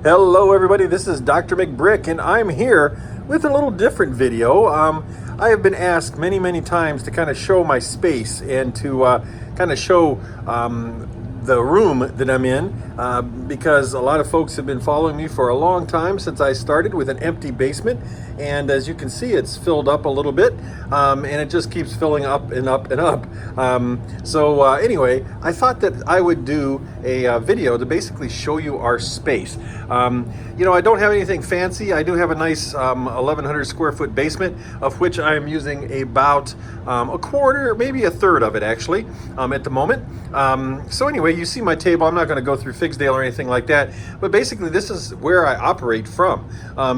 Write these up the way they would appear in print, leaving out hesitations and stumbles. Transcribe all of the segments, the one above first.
Hello everybody, this is Dr. McBrick and I'm here with a little different video. I have been asked many times to kind of show my space and to kind of show the room that I'm in because a lot of folks have been following me for a long time since I started with an empty basement, and as you can see it's filled up a little bit and it just keeps filling up and up and up. Anyway, I thought that I would do a video to basically show you our space. You know, I don't have anything fancy. I do have a nice 1,100 square foot basement, of which I am using about a quarter, maybe a third of it actually at the moment. So anyway, you see my table. I'm not going to go through Figsdale or anything like that, but basically this is where I operate from,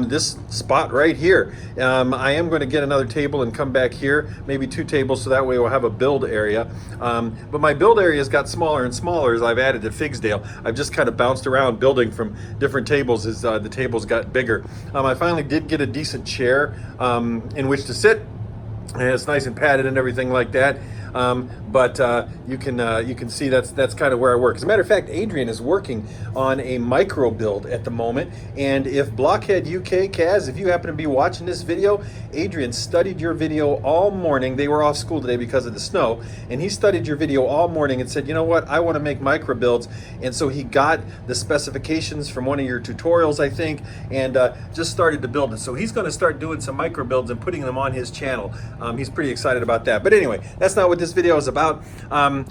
this spot right here. I am going to get another table and come back here, maybe 2 tables, so that way we'll have a build area. But my build area has got smaller and smaller as I've added to Figsdale. I've just kind of bounced around building from different tables as the tables got bigger. I finally did get a decent chair in which to sit, and it's nice and padded and everything like that. You can see that's kind of where I work. As a matter of fact, Adrian is working on a micro build at the moment, and if Blockhead UK, Kaz, if you happen to be watching this video, Adrian studied your video all morning. They were off school today because of the snow, and he studied your video all morning and said, you know what, I want to make micro builds. And so he got the specifications from one of your tutorials, I think, and just started to build it. So he's going to start doing some micro builds and putting them on his channel. He's pretty excited about that. But anyway, that's not what this video is about.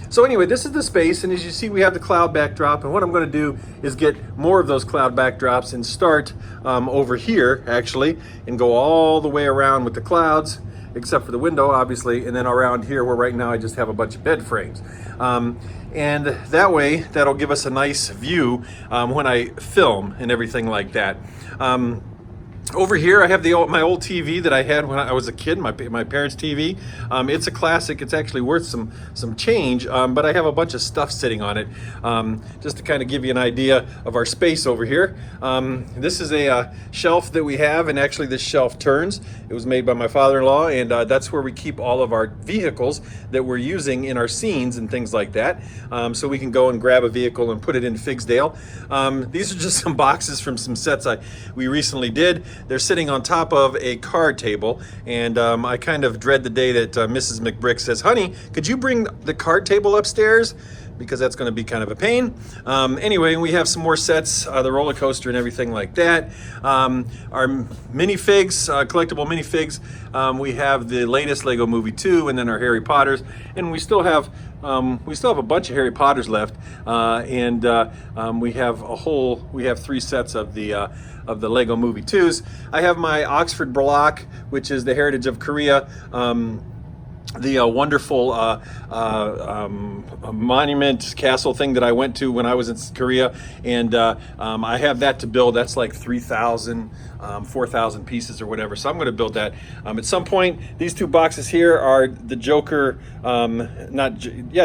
So anyway, this is the space, and as you see, we have the cloud backdrop, and what I'm going to do is get more of those cloud backdrops and start over here actually, and go all the way around with the clouds, except for the window obviously, and then around here where right now I just have a bunch of bed frames. And that way, that'll give us a nice view when I film and everything like that. Over here, I have my old TV that I had when I was a kid, my parents' TV. It's a classic. It's actually worth some change, but I have a bunch of stuff sitting on it, just to kind of give you an idea of our space over here. This is a shelf that we have, and actually this shelf turns. It was made by my father-in-law, and that's where we keep all of our vehicles that we're using in our scenes and things like that. So we can go and grab a vehicle and put it in Figsdale. These are just some boxes from some sets we recently did. They're sitting on top of a card table, and I kind of dread the day that Mrs. McBrick says, honey, could you bring the card table upstairs? Because that's going to be kind of a pain. Anyway, we have some more sets, the roller coaster and everything like that. Our minifigs, collectible minifigs, we have the latest Lego Movie 2, and then our Harry Potters, and we still have a bunch of Harry Potters left, we have 3 sets of the Lego Movie 2s. I have my Oxford block, which is the heritage of Korea. The wonderful monument castle thing that I went to when I was in Korea, and I have that to build. That's like 3,000, 4,000 pieces or whatever, so I'm going to build that at some point. These 2 boxes here are the Joker,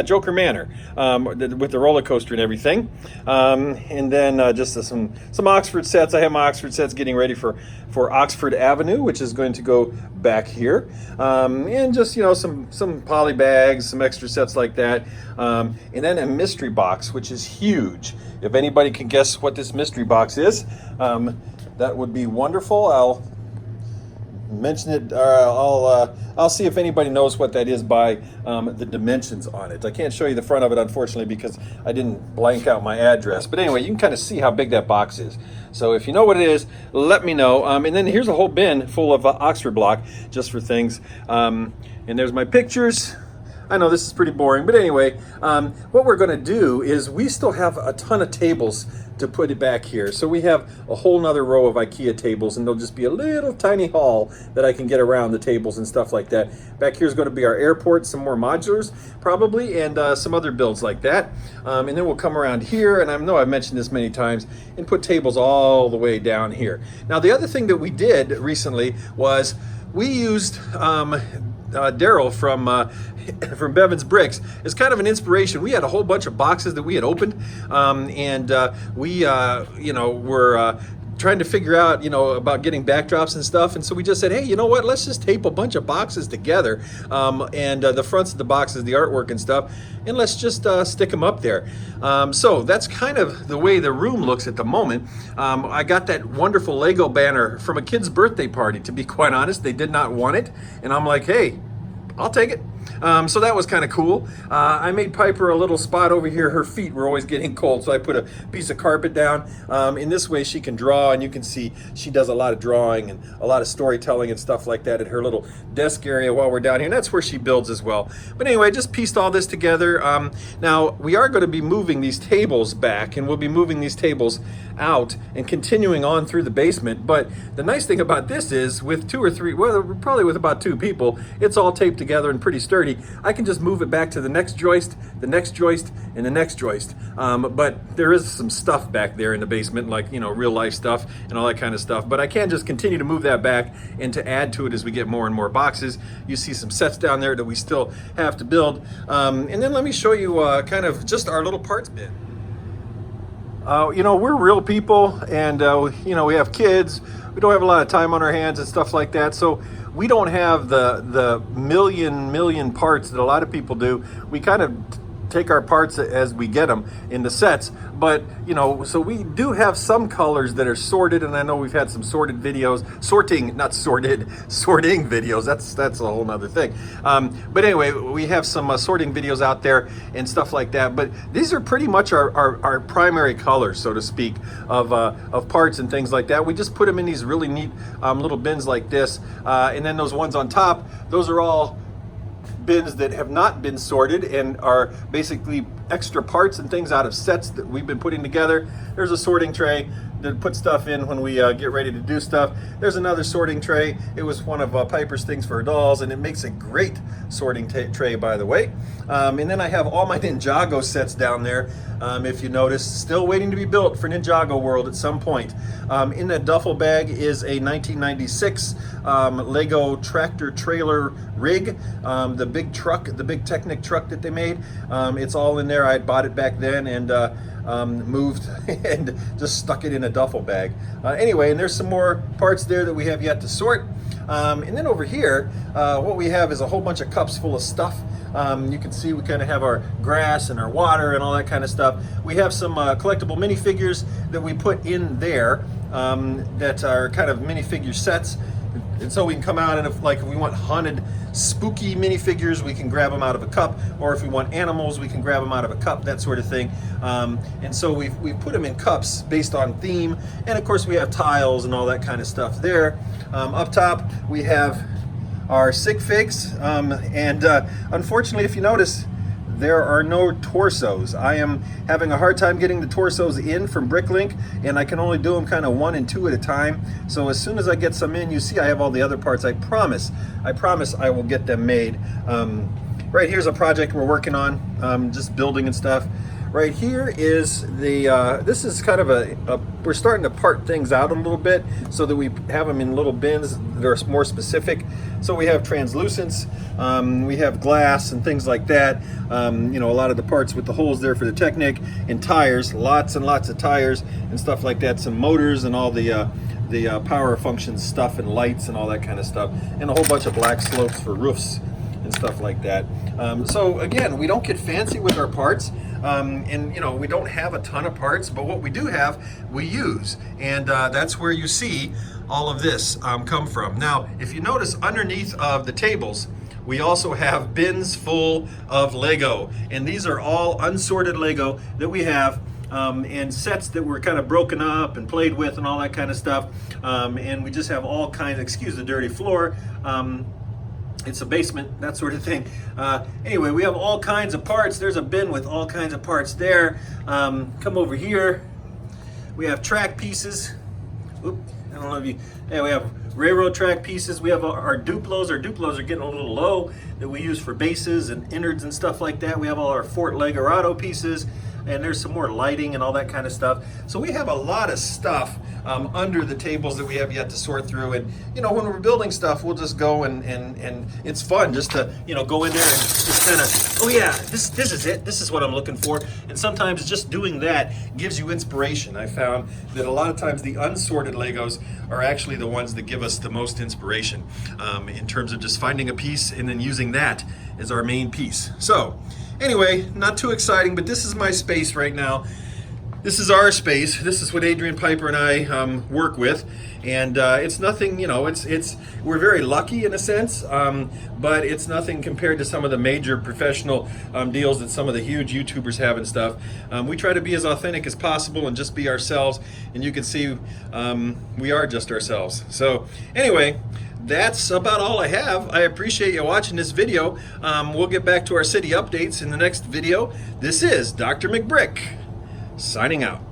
Joker Manor, with the roller coaster and everything, and then just some Oxford sets. I have my Oxford sets getting ready for Oxford Avenue, which is going to go back here, and just, you know, some poly bags, some extra sets like that, and then a mystery box, which is huge. If anybody can guess what this mystery box is, that would be wonderful. I'll mention it, I'll see if anybody knows what that is by the dimensions on it. I can't show you the front of it, unfortunately, because I didn't blank out my address, but anyway, you can kind of see how big that box is. So if you know what it is, let me know. And then here's a whole bin full of Oxford block just for things, and there's my pictures. I know this is pretty boring, but anyway, what we're going to do is we still have a ton of tables to put it back here. So we have a whole nother row of IKEA tables, and there'll just be a little tiny hall that I can get around the tables and stuff like that. Back here is going to be our airport, some more modulars probably, and some other builds like that. And then we'll come around here, and I know I've mentioned this many times, and put tables all the way down here. Now the other thing that we did recently was we used Daryl from Bevan's Bricks is kind of an inspiration. We had a whole bunch of boxes that we had opened, and we were trying to figure out, you know, about getting backdrops and stuff. And so we just said, hey, you know what? Let's just tape a bunch of boxes together, and the fronts of the boxes, the artwork and stuff, and let's just stick them up there. So that's kind of the way the room looks at the moment. I got that wonderful Lego banner from a kid's birthday party. To be quite honest, they did not want it, and I'm like, hey, I'll take it. So that was kind of cool. I made Piper a little spot over here. Her feet were always getting cold, so I put a piece of carpet down. In this way she can draw, and you can see she does a lot of drawing and a lot of storytelling and stuff like that at her little desk area while we're down here, and that's where she builds as well. But anyway, I just pieced all this together. Now we are going to be moving these tables back, and we'll be moving these tables out and continuing on through the basement. But the nice thing about this is, with 2 or 3, well, probably with about 2 people, it's all taped together and pretty sturdy. I can just move it back to the next joist, the next joist, and the next joist. But there is some stuff back there in the basement, like, you know, real life stuff and all that kind of stuff. But I can just continue to move that back and to add to it as we get more and more boxes. You see some sets down there that we still have to build. And then let me show you kind of just our little parts bin. You know, we're real people, and you know, we have kids. We don't have a lot of time on our hands and stuff like that, so we don't have the million parts that a lot of people do. We kind of take our parts as we get them in the sets. But, you know, so we do have some colors that are sorted, and I know we've had some sorted videos, sorting videos. That's a whole nother thing. But anyway, we have some sorting videos out there and stuff like that. But these are pretty much our primary colors, so to speak, of parts and things like that. We just put them in these really neat little bins like this. And then those ones on top, those are all bins that have not been sorted and are basically extra parts and things out of sets that we've been putting together. There's a sorting tray to put stuff in when we get ready to do stuff. There's another sorting tray. It was one of Piper's things for her dolls, and it makes a great sorting tray, by the way. And then I have all my Ninjago sets down there, if you notice, still waiting to be built for Ninjago World at some point. In that duffel bag is a 1996 Lego tractor trailer rig, the big truck, the big Technic truck that they made. It's all in there. I had bought it back then and moved and just stuck it in a duffel bag. Anyway, and there's some more parts there that we have yet to sort. And then over here, what we have is a whole bunch of cups full of stuff. You can see we kind of have our grass and our water and all that kind of stuff. We have some collectible minifigures that we put in there that are kind of minifigure sets. And so we can come out, and if we want haunted, spooky minifigures, we can grab them out of a cup, or if we want animals, we can grab them out of a cup, that sort of thing. And so we've put them in cups based on theme, and of course we have tiles and all that kind of stuff there. Up top we have our sig figs, and unfortunately, if you notice, there are no torsos. I am having a hard time getting the torsos in from Bricklink, and I can only do them kind of 1 and 2 at a time. So as soon as I get some in, you see I have all the other parts. I promise I will get them made. Right here's a project we're working on, just building and stuff. Right here is the, this is kind of we're starting to part things out a little bit so that we have them in little bins that are more specific. So we have translucents, we have glass and things like that. You know, a lot of the parts with the holes there for the Technic, and tires, lots and lots of tires and stuff like that. Some motors and all the power function stuff and lights and all that kind of stuff. And a whole bunch of black slopes for roofs and stuff like that. So again, we don't get fancy with our parts. And you know, we don't have a ton of parts, but what we do have, we use. And that's where you see all of this come from. Now, if you notice underneath of the tables, we also have bins full of Lego. And these are all unsorted Lego that we have. And sets that were kind of broken up and played with and all that kind of stuff. And we just have all kinds, excuse the dirty floor. It's a basement, that sort of thing. Anyway, we have all kinds of parts. There's a bin with all kinds of parts there. Come over here. We have track pieces. Oop, I don't know if you, yeah, we have railroad track pieces. We have our Duplos. Our Duplos are getting a little low that we use for bases and innards and stuff like that. We have all our Fort Legorado pieces. and there's some more lighting and all that kind of stuff. So we have a lot of stuff under the tables that we have yet to sort through. And you know, when we're building stuff, we'll just go and it's fun just to, you know, go in there and just kind of, oh yeah, this is it. This is what I'm looking for. And sometimes just doing that gives you inspiration. I found that a lot of times the unsorted Legos are actually the ones that give us the most inspiration in terms of just finding a piece and then using that as our main piece. So anyway, not too exciting, but this is my space right now. This is our space. This is what Adrian Piper and I work with, and it's nothing, you know, we're very lucky in a sense, but it's nothing compared to some of the major professional deals that some of the huge YouTubers have and stuff. We try to be as authentic as possible and just be ourselves, and you can see we are just ourselves. So anyway, that's about all I have. I appreciate you watching this video. We'll get back to our city updates in the next video. This is Dr. McBrick signing out.